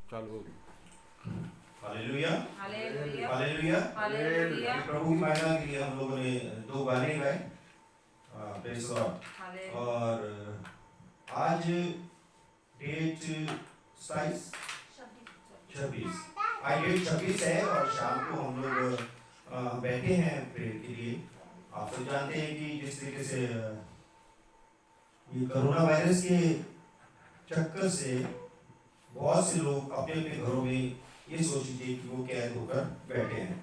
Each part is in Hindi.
चालू। Hallelujah hallelujah hallelujah. हालेलुया प्रभु की महिमा के लिए हम लोगों ने 2 गाने गाए, प्रेज़ गॉड। हालेलुया। और आज डेट 27 26 आज डेट 26 है और शाम को हम लोग बैठे हैं प्रेयर के लिए। आप सब जानते हैं कि जिस तरीके से ये कोरोना वायरस के चक्कर से बहुत से लोग अपने अपने घरों में ये सोच लीजिए कि वो कैद होकर बैठे हैं।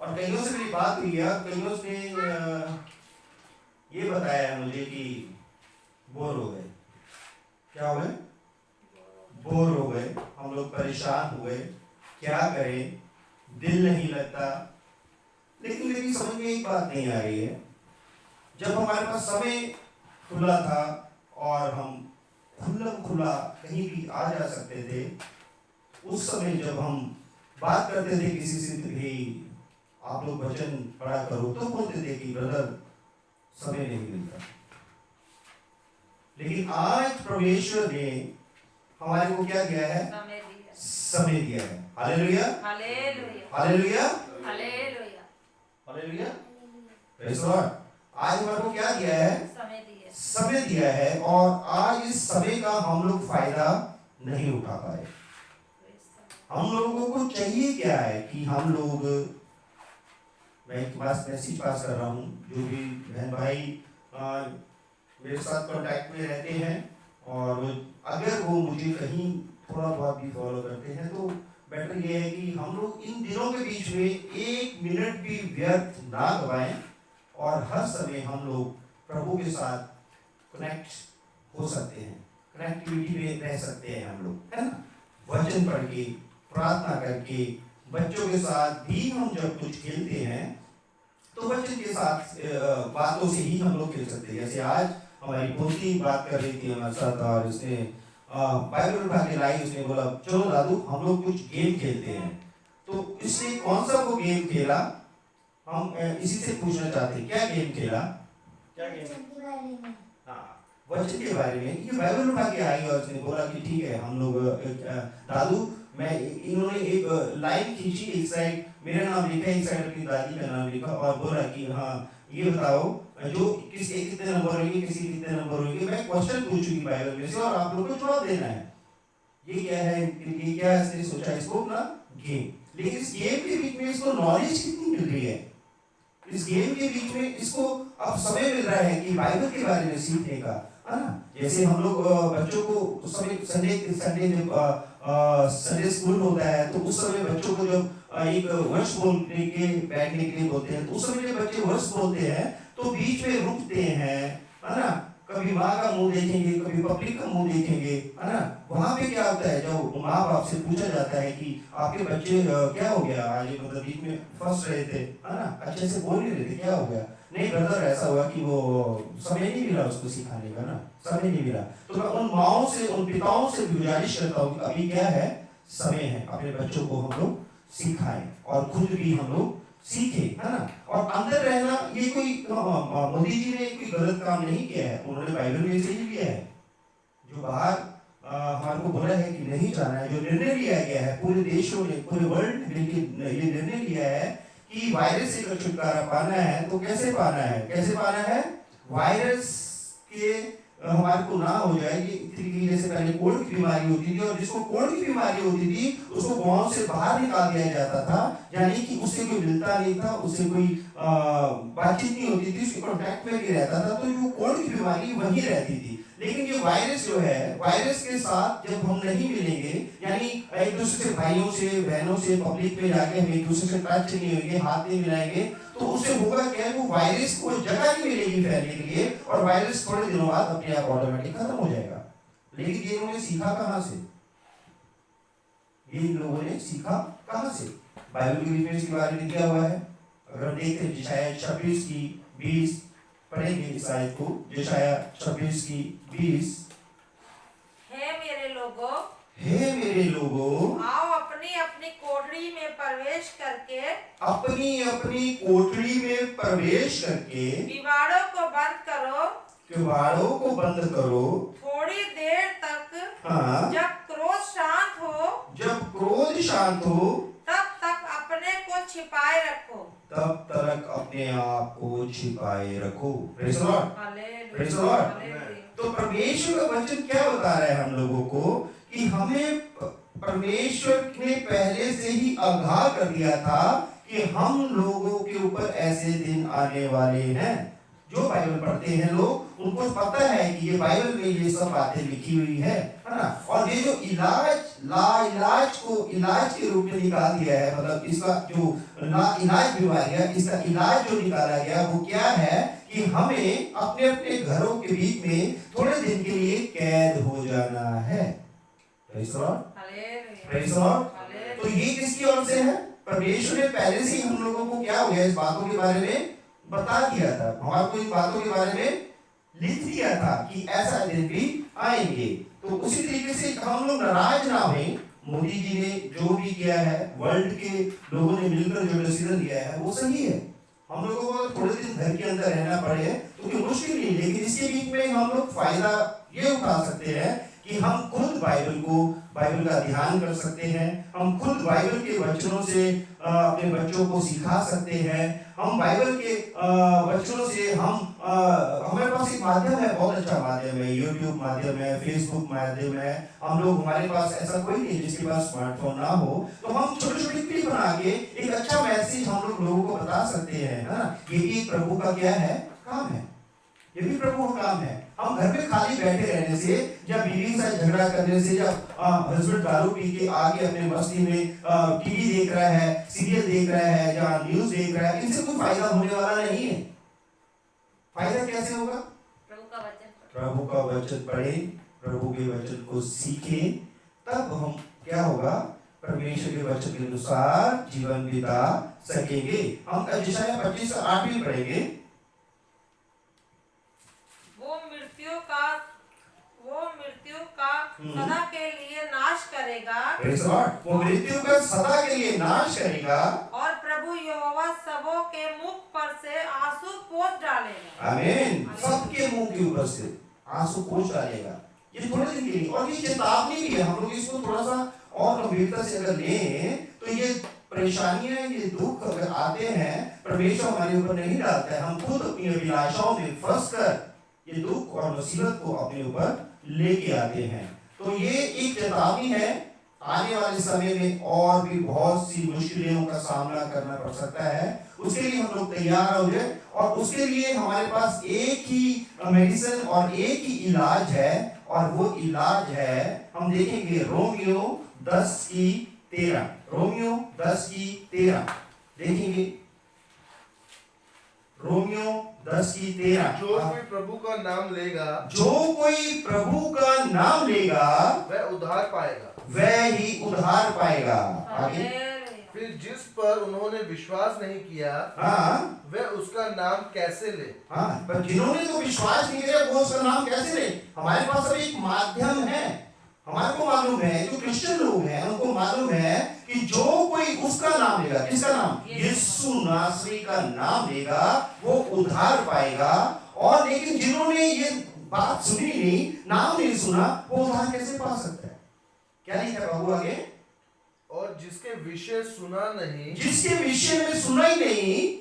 और कईयों से मेरी बात हुई है, कईयों ने ये बताया है मुझे कि बोर हो गए। क्या हो गए? बोर हो गए, हम लोग परेशान हुए, क्या करें, दिल नहीं लगता। लेकिन मेरी समझ में एक बात नहीं आ रही है, जब हमारे पास समय खुला था और हम खुला कहीं भी आ जा सकते थे, उस समय जब हम बात करते थे किसी से भी आप लोग वचन पढ़ा करो, तो बोलते थे कि ब्रदर समय नहीं मिलता। लेकिन आज परमेश्वर ने हमारे को क्या दिया है? समय दिया है। Hallelujah hallelujah hallelujah hallelujah hallelujah. Praise God. आज हमारे को क्या दिया है? समय दिया है। और आज इस समय का हम लोग फायदा नहीं उठा पाए। हम लोगों को चाहिए क्या है कि हम लोग, मैं एक मैसेज पास कर रहा हूँ, जो भी बहन भाई मेरे साथ कांटेक्ट में रहते हैं और अगर वो मुझे कहीं थोड़ा बहुत भी फॉलो करते हैं, तो बेटर ये है कि हम लोग इन दिनों के बीच में 1 मिनट भी व्यर्थ ना गवाएं और हर समय हम लोग प्रभु के साथ कनेक्ट हो सकते हैं, कनेक्टिविटी में रह सकते हैं हम लोग, है ना। वचन पढ़ के, प्रार्थना करके, बच्चों के साथ भी हम जब कुछ खेलते हैं तो वचन के साथ बातों से ही हम लोग खेल सकते हैं। जैसे आज हमारी पोती बात कर रही थी हमारे साथ और उसने बाइबल उठा के लाई, उसने बोला चलो दादू हम लोग कुछ गेम खेलते हैं। तो इसने कौन सा वो गेम खेला, हम इसी से पूछना चाहते हैं, क्या गेम खेला? क्या गेम? हाँ, वचन के बारे में। ये बाइबल उठा के आई और उसने बोला कि ठीक है हम लोग दादू, मैं इन्होंने एक लाइन खींची, एक साइड मेरा नाम लिखा, एक साइड अपनी दादी का नाम लिखा और बोला कि हाँ ये बताओ जो किसी कितने नंबर होंगे, किसी कितने नंबर होंगे। मैं क्वेश्चन पूछूंगी बाइबल में से और आप लोगों को जवाब देना है। ये क्या है, ये क्या है, इसने सोचा इसको ना गेम। लेकिन इस गेम के बीच में इसको नॉलेज कितनी मिल रही है, इस गेम के बीच में इसको अब समय मिल रहा है कि बाइबल के बारे में सीखने का, है ना। जैसे हम लोग बच्चों को समय संडे जब संडे स्कूल होता है तो उस समय बच्चों को जब एक वर्ष बोलने के बैठने के लिए बोलते हैं, तो उस समय जब बच्चे वर्ष बोलते हैं तो बीच में रुकते हैं, है ना। कभी माँ का मुंह देखेंगे, कभी पब्लिक का मुंह देखेंगे, है ना। वहाँ पे क्या होता है, जब माँ बाप से पूछा जाता है कि आपके बच्चे क्या हो गया आज, मतलब बीच में फंस रहे थे, है ना, अच्छे से बोल नहीं रहे थे, क्या हो गया? नहीं ब्रदर ऐसा हुआ कि वो समय नहीं मिला उसको सिखाने का ना, समय नहीं मिला। तो मैं उन माओं से, उन पिताओं से गुजारिश करता हूँ कि अभी क्या है, समय है, अपने बच्चों को हम लोग सिखाएं और खुद भी हम लोग सीखे, है ना। और अंदर रहना, ये कोई मोदी जी ने कोई गलत काम नहीं किया है, उन्होंने बाइबल में से ही किया है। जो बाहर हमारे को बोला है कि नहीं जाना है, जो निर्णय लिया गया है पूरे देशों ने, पूरे वर्ल्ड ने ये निर्णय लिया है कि वायरस से अगर छुटकारा पाना है तो कैसे पाना है, कैसे पाना है? वायरस के हमारे को ना हो जाए। ये जैसे पहले कोल्ड की बीमारी होती थी और जिसको कोल्ड की बीमारी होती थी उसको गांव से बाहर निकाल दिया जाता था, यानी कि उससे कोई मिलता नहीं था, उससे कोई बातचीत नहीं होती थी, उसके कॉन्टैक्ट में नहीं रहता था, तो वो कोल्ड की बीमारी वहीं रहती थी। लेकिन ये वायरस जो है, वायरस के साथ जब हम नहीं मिलेंगे, यानी एक दूसरे से, भाइयों से, बहनों से, पब्लिक में जाके हम एक दूसरे से टच नहीं होंगे, हाथ नहीं मिलाएंगे, तो उससे होगा क्या, वो वायरस को जगह नहीं मिलेगी फैलने के लिए और वायरस थोड़े दिनों बाद अपने आप ऑटोमेटिक खत्म हो जाएगा। लेकिन ये लोगों ने सीखा कहाँ से? ये लोगों ने सीखा कहाँ से? बाइबल के बीच में इसके बारे में लिखा हुआ है। अगर हम देखते हैं यशायाह 26:20 पढ़ेंगे इस आयत को, यशायाह 26:20। हे मेरे लोगों, हे मेरे लोगों, आओ अपनी अपनी कोठरी में प्रवेश करके, अपनी अपनी कोठरी में प्रवेश करके, किवाड़ों को बंद करो, किवाड़ों को बंद करो, थोड़ी देर तक, हाँ, जब क्रोध शांत हो, जब क्रोध शांत हो तब तक अपने को छिपाए रखो। तब तक अपने आप को छिपाए रखो। Praise the Lord, praise the hallelujah, Lord. तो परमेश्वर का वचन क्या बता रहा है हम लोगों को कि हमें परमेश्वर ने पहले से ही आगाह कर दिया था कि हम लोगों के ऊपर ऐसे दिन आने वाले हैं। जो बाइबल पढ़ते हैं लोग उनको पता है कि ये बाइबल में ये सब बातें लिखी हुई है ना। और ये जो इलाज को इलाज के रूप में निकाल दिया है, मतलब इसका जो इलाज बीमारी है, इसका इलाज जो निकाला गया वो क्या है कि हमें अपने अपने घरों के बीच में थोड़े दिन के लिए कैद हो जाना है। Praise the Lord, praise the Lord. तो ये किसकी ओर से है? परमेश्वर ने पहले से ही हम लोगों को क्या हो गया इस बातों के बारे में बता दिया था, हमारे को इन बातों के बारे में लिख दिया था कि ऐसा दिन भी आएंगे। तो उसी तरीके से हम लोग नाराज ना हों। मोदी जी ने जो भी किया है, वर्ल्ड के लोगों ने मिलकर जो डिसीजन लिया है वो सही है। हम लोगों को थोड़े दिन घर के अंदर रहना पड़े तो कोई मुश्किल नहीं, लेकिन इसके बीच में हम लोग फायदा ये उठा सकते हैं कि हम खुद बाइबल का ध्यान कर सकते हैं। हम खुद बाइबल के वचनों से अपने बच्चों को सिखा सकते हैं। हम बाइबल के वचनों से हमारे पास एक माध्यम है, बहुत अच्छा माध्यम है, यूट्यूब माध्यम है, फेसबुक माध्यम है। हम लोग, हमारे पास ऐसा कोई नहीं जिसके पास स्मार्टफोन ना हो, तो हम छोटे छोटे क्लिप बना के एक अच्छा मैसेज हम लोगों को बता सकते हैं, है ना। ये भी प्रभु का क्या है, काम है। ये भी प्रभु का काम है। हम घर में खाली बैठे रहने से, या बीवी से झगड़ा करने से, या हस्बैंड दारू पी के आगे अपने मस्ती में टीवी देख रहा है, सीरियल देख रहा है, या न्यूज देख रहा है, इनसे कोई फायदा होने वाला नहीं है। फायदा कैसे होगा? प्रभु का वचन पढ़े, प्रभु के वचन को सीखे, तब हम क्या होगा, परमेश्वर के वचन के अनुसार जीवन बिता सकेंगे। हम यशायाह 25:8 में पढ़ेंगे। वो मृत्यु का सदा के लिए नाश करेगा। वो मृत्यु का सदा के लिए नाश करेगा। और प्रभु यहोवा सबों के मुख पर से आंसू पोंछ डालेगा। आमीन। सबके मुंह के ऊपर से आंसू पोंछ डालेगा। ये थोड़े दिन के लिए, और ये चेतावनी भी है। हम लोग इसको थोड़ा सा और गंभीरता से अगर लें तो ये परेशानियां, ये दुख अगर आते हैं, परमेश्वर हमारे ऊपर नहीं डालता है। हम खुद अपनी अभिलाषाओं में फंस कर ये दुख और मुसीबत को अपने ऊपर लेके आते हैं। तो ये एक चेतावनी है, आने वाले समय में और भी बहुत सी मुश्किलों का सामना करना पड़ सकता है। उसके लिए हम लोग तैयार हो जाए, और उसके लिए हमारे पास एक ही मेडिसिन और एक ही इलाज है, और वो इलाज है, हम देखेंगे रोमियो 10:13। रोमियो 10:13 देखेंगे। रोमियो 10:13। जो कोई प्रभु का नाम लेगा, जो कोई प्रभु का नाम लेगा, वह उद्धार पाएगा, वह ही उद्धार पाएगा। आगे, फिर जिस पर उन्होंने विश्वास नहीं किया, हाँ, वह उसका नाम कैसे ले। हाँ, पर जिन्होंने तो विश्वास नहीं किया वो उसका नाम कैसे ले। हमारे पास अभी एक माध्यम है। हमारे को मालूम है, जो क्रिश्चियन लोग हैं उनको मालूम है कि जो कोई उसका नाम लेगा, किसका नाम, यीशु नासरी का नाम लेगा, वो उद्धार पाएगा। और लेकिन जिन्होंने ये बात सुनी नहीं, नाम नहीं सुना, वो उद्धार कैसे पा सकता है? क्या लिखा है बाबू आगे? और जिसके विषय सुना नहीं, जिसके विषय में सुना ही नहीं,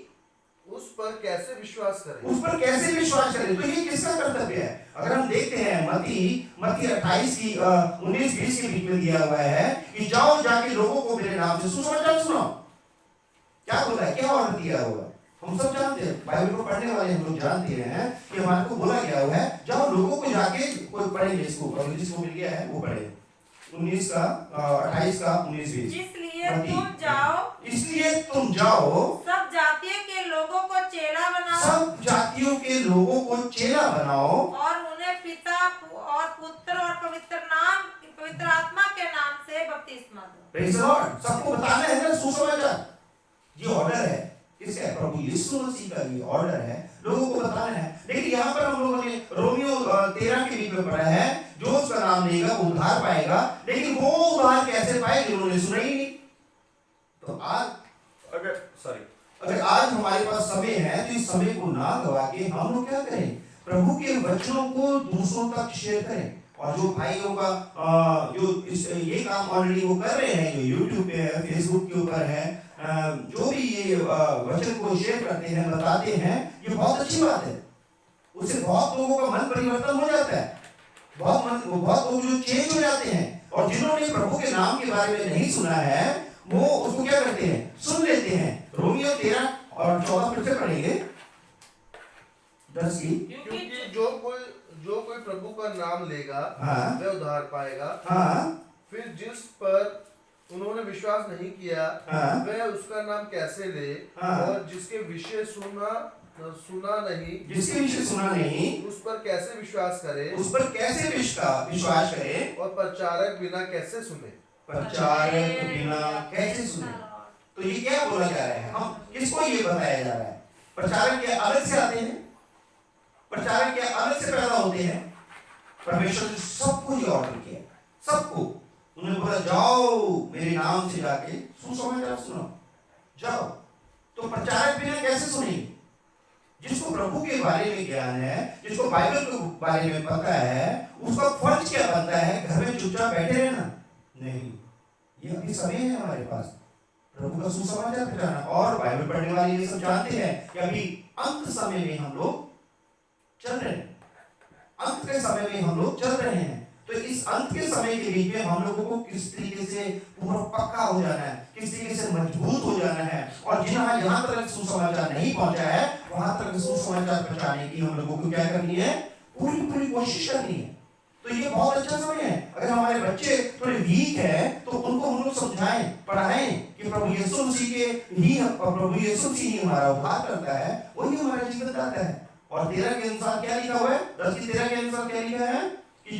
उस पर कैसे विश्वास करें? उस पर कैसे विश्वास करें? तो ये किसका कर्तव्य है? अगर हम देखते हैं मत्ती 28:19-20 के बीच में दिया हुआ है कि जाओ जाके लोगों को मेरे नाम से सुसमाचार सुनाओ। क्या बोला है, क्या ऑर्डर दिया हुआ है? हम सब जानते हैं, बाइबल को पढ़ने वाले हम लोग जानते हैं कि हमारे को बोला गया हुआ है जाओ लोगों को जाके कोई पढ़ेंगे, इसको अगर जिसको मिल गया है वो पढ़े। 28 का 19-20। इसलिए तुम जाओ सब जातियों के लोगों को चेला बनाओ, सब जातियों के लोगों को चेला बनाओ, और उन्हें पिता और पुत्र और पवित्र आत्मा के नाम से बपतिस्मा दो। Praise the Lord. सबको बताना है ना सुसमाचार। ये ऑर्डर है, किसका है? प्रभु यीशु मसीह का ये ऑर्डर है, लोगों को बताना है। लेकिन यहाँ पर हम लोगों ने रोमियो 13 के बीच में पढ़ा है, जो उसका नाम लेगा वो उद्धार पाएगा। लेकिन वो उद्धार कैसे पाएगा, उन्होंने सुना ही नहीं। तो अगर आज हमारे पास समय है तो इस समय को ना गवा के हम लोग क्या करें, प्रभु के वचनों को दूसरों तक शेयर करें। और जो भाइयों का ये काम ऑलरेडी वो कर रहे हैं, जो यूट्यूब पे है, फेसबुक के ऊपर है, जो भी ये वचन को शेयर करते हैं, बताते हैं, ये बहुत अच्छी बात है। उससे बहुत लोगों का मन परिवर्तन हो जाता है, बहुत लोग जो चेंज हो जाते हैं। और जिन्होंने प्रभु के नाम के बारे में नहीं सुना है, वो उसको क्या करते हैं, सुन लेते हैं। रोमियो 13 और 14 फिर से पढ़ेंगे 10 की। क्योंकि जो कोई प्रभु का नाम लेगा हाँ। वह उद्धार पाएगा। हाँ। फिर जिस पर उन्होंने विश्वास नहीं किया हाँ। वह उसका नाम कैसे ले। हाँ। और जिसके विषय सुना नहीं उस पर कैसे विश्वास करे। उस पर कैसे विश्वास करे। और प्रचारक बिना कैसे सुने। प्रचारक बिना कैसे सुने। तो ये क्या बोला जा रहा है, हम किसको ये बताया जा रहा है। प्रचारक क्या अलग से आते हैं, प्रचारक क्या अलग से पैदा होते हैं। परमेश्वर ने सबको ये ऑर्डर किया, सबको उन्होंने बोला जाओ मेरे नाम से जाके सुसमाचार सुनो, जाओ। तो प्रचारक बिना कैसे सुनेंगे। जिसको प्रभु के बारे में ज्ञान है, जिसको बाइबल के बारे में पता है, उसका फर्ज क्या बनता है, घर में चुपचाप बैठे रहना नहीं। ये अभी समय है हमारे पास प्रभु का सुसमाचार पहुंचाना। और बाइबल पढ़ने वाले ये सब जानते हैं कि अभी अंत समय में हम लोग चल रहे हैं, अंत के समय में हम लोग चल रहे हैं। तो इस अंत के समय के बीच में हम लोगों को किस तरीके से पूरा पक्का हो जाना है, किस तरीके से मजबूत हो जाना है। और जहां तक सुसमाचार नहीं पहुंचा है, वहां तक सुसमाचार पहुंचाने की हम लोगों को क्या करनी है, पूरी कोशिश करनी है। तो ये बहुत अच्छा समय है। अगर हमारे बच्चे थोड़े वीक है तो उनको हम लोग समझाएं, पढ़ाएं कि प्रभु यीशु मसीह ही हमारा उद्धार करता है, वही हमारा जीवन दाता है। और 13 के अनुसार क्या लिखा हुआ है, 10 की 13 के अनुसार क्या लिखा है कि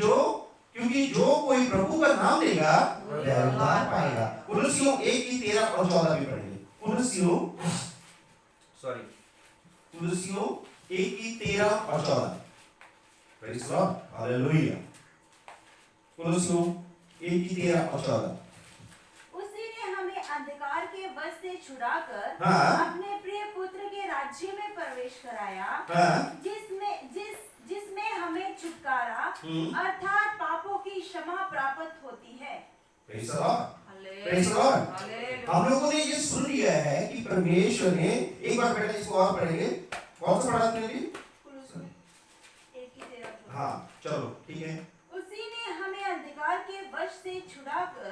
क्योंकि जो कोई प्रभु का नाम लेगा वह उद्धार पाएगा। कुलुस्सियों 1 की 13 और 14 भी पढ़ेंगे। कुलुस्सियों 1 की 13 और 14। Praise God, hallelujah. कुलुस्सियों 1 की 13 और 14। उसी ने हमें अंधकार के वश से छुड़ाकर हाँ। अपने प्रिय पुत्र के राज्य में प्रवेश कराया। हाँ। जिसमें हमें छुटकारा अर्थात पापों की क्षमा प्राप्त होती है। Praise God, praise God. हम लोगों ने ये सुन लिया है कि परमेश्वर ने, एक बार बेटा इसको और पढ़ेंगे, कौन सा पढ़ा तुमने भी? हाँ चलो ठीक है। उसी ने हमें अंधकार के वश से छुड़ाकर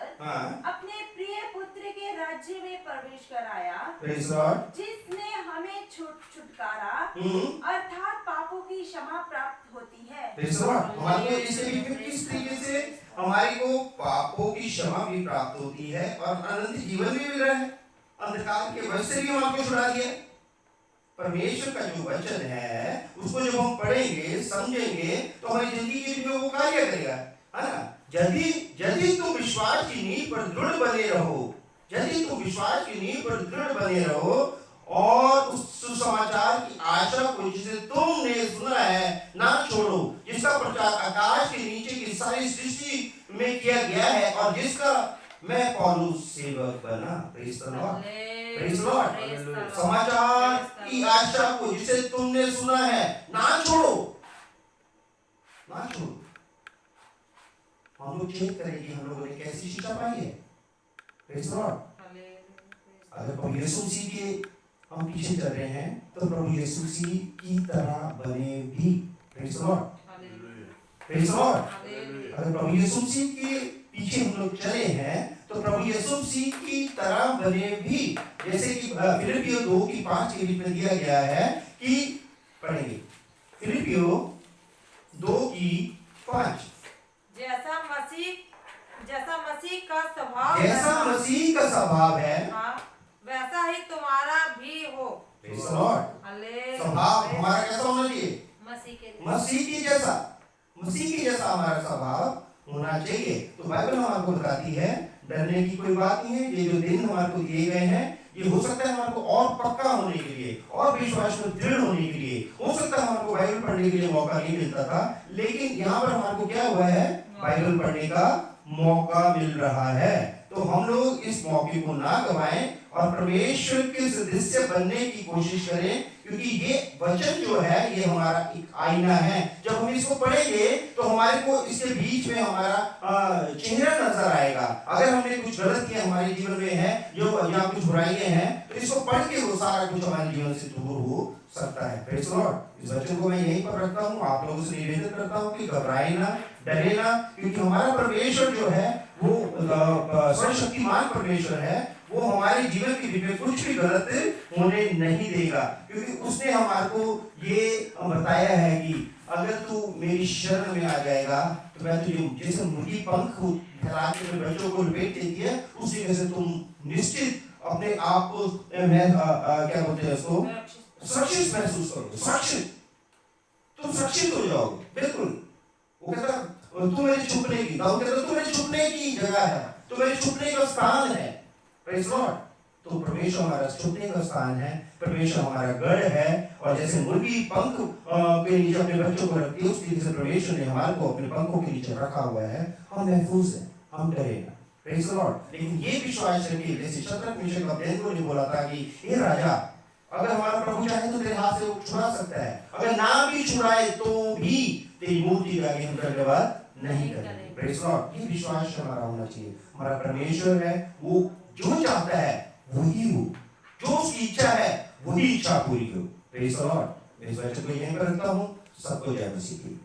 अपने प्रिय पुत्र के राज्य में प्रवेश कराया। Praise God. जिसने हमें छुटकारा अर्थात पापों की क्षमा प्राप्त होती है। Praise God. हमारे को इससे भी किस तरीके से हमारी को पापों की क्षमा भी प्राप्त होती है और अनंत जीवन भी मिल रहा है। अंधकार के वश से भी हमको छुड़ा दिया। परमेश्वर का जो वचन है उसको जब हम पढ़ेंगे, समझेंगे, तो हमारी जिंदगी में वो कार्य करेगा, है ना। यदि तुम विश्वास की नींव पर दृढ़ बने रहो, यदि तुम विश्वास की नींव पर दृढ़ बने रहो और उस सुसमाचार की आशा को जिसे तुमने सुना है ना छोड़ो, जिसका प्रचार आकाश के नीचे की सारी सृष्टि में किया गया है और जिसका मैं पौलुस सेवक बना। Praise the Lord, praise the Lord. समाचार की आशा को जिसे तुमने सुना है ना छोड़ो, ना छोड़ो। हम लोग चेक करें कि हम लोगों ने कैसी शिक्षा पाई है। Praise the Lord. अगर प्रभु यीशु मसीह के हम पीछे चल रहे हैं तो प्रभु यीशु मसीह की तरह बने भी। Praise the Lord, praise the Lord. अगर प्रभु यीशु मसीह के पीछे हम लोग चले हैं तो प्रभु यीशु मसीह की तरह बने भी। जैसे कि फिलिपियो 2 की 5 के बीच में दिया गया है कि पढ़ेंगे फिलिपियो 2 की 5। जैसा मसीह का स्वभाव है, हाँ, वैसा ही तुम्हारा भी हो। Praise the Lord. स्वभाव हमारा कैसा होना चाहिए, मसीह के जैसा हमारा स्वभाव होना चाहिए। तो बाइबल हमारे को बताती है डरने की कोई बात नहीं है। ये जो दिन हमारे को दिए गए हैं, ये हो सकता है हमारे को और पक्का होने के लिए और विश्वास में दृढ़ होने के लिए। हो सकता है हमारे को बाइबल पढ़ने के लिए मौका नहीं मिलता था, लेकिन यहाँ पर हमारे को क्या हुआ है, बाइबल पढ़ने का मौका मिल रहा है। तो हम लोग इस मौके को ना गवाएं और परमेश्वर के सदस्य बनने की कोशिश करें, क्योंकि ये वचन जो है ये हमारा एक आईना है। जब हम इसको पढ़ेंगे तो हमारे को इसके बीच में हमारा चेहरा नजर आएगा। अगर हमने कुछ गलत किया हमारे जीवन में है, जो या कुछ बुराइयां हैं, तो इसको पढ़ के वो सारा कुछ हमारे जीवन से दूर हो सकता है। Praise the Lord. इस वचन को मैं यहीं पर रखता हूँ, आप लोगों से निवेदन करता हूँ कि घबराए ना, डरे ना, क्योंकि हमारा परमेश्वर जो है वो सर्वशक्तिमान परमेश्वर है। वो हमारे जीवन के बीच में कुछ भी गलत होने नहीं देगा, क्योंकि उसने हमारे को ये बताया है कि अगर तू मेरी शरण में आ जाएगा तो मैं तुझे, जैसे मुर्गी पंख फैला के अपने बच्चों को लपेट देती है, उसी वजह से तुम निश्चित अपने आप को क्या बोलते हैं उसको, सुरक्षित महसूस करोगे। सुरक्षित, तुम सुरक्षित हो जाओगे। बिल्कुल। वो कहता तू मेरे छुपने की, दाऊद कहता तू मेरे छुपने की जगह है, तू मेरे छुपने का स्थान है। Praise Lord. तो परमेश्वर हमारा छुपने का स्थान है, परमेश्वर हमारा गढ़ है। और जैसे मुर्गी पंख के नीचे अपने बच्चों को रखती है, उस तरीके से परमेश्वर ने हमारे को अपने पंखों के नीचे रखा हुआ है। हम महफूज हैं, हम डरे ना। Praise Lord. लेकिन ये विश्वास रखिए, जैसे शद्रक मेशक अबेदnego ने बोला था कि हे राजा, अगर हमारा प्रभु चाहे तो तेरे हाथ से वो छुड़ा सकता है, अगर ना भी छुड़ाए तो भी तेरी मूर्ति का आगे हम धन्यवाद नहीं करेंगे। Praise Lord. ये विश्वास हमारा होना चाहिए। हमारा परमेश्वर है, वो जो चाहता है वही हो, जो उसकी इच्छा है वही इच्छा पूरी हो। Praise Lord. मैं इस वचन को यहीं पर रखता हूँ। सबको जय मसीह की।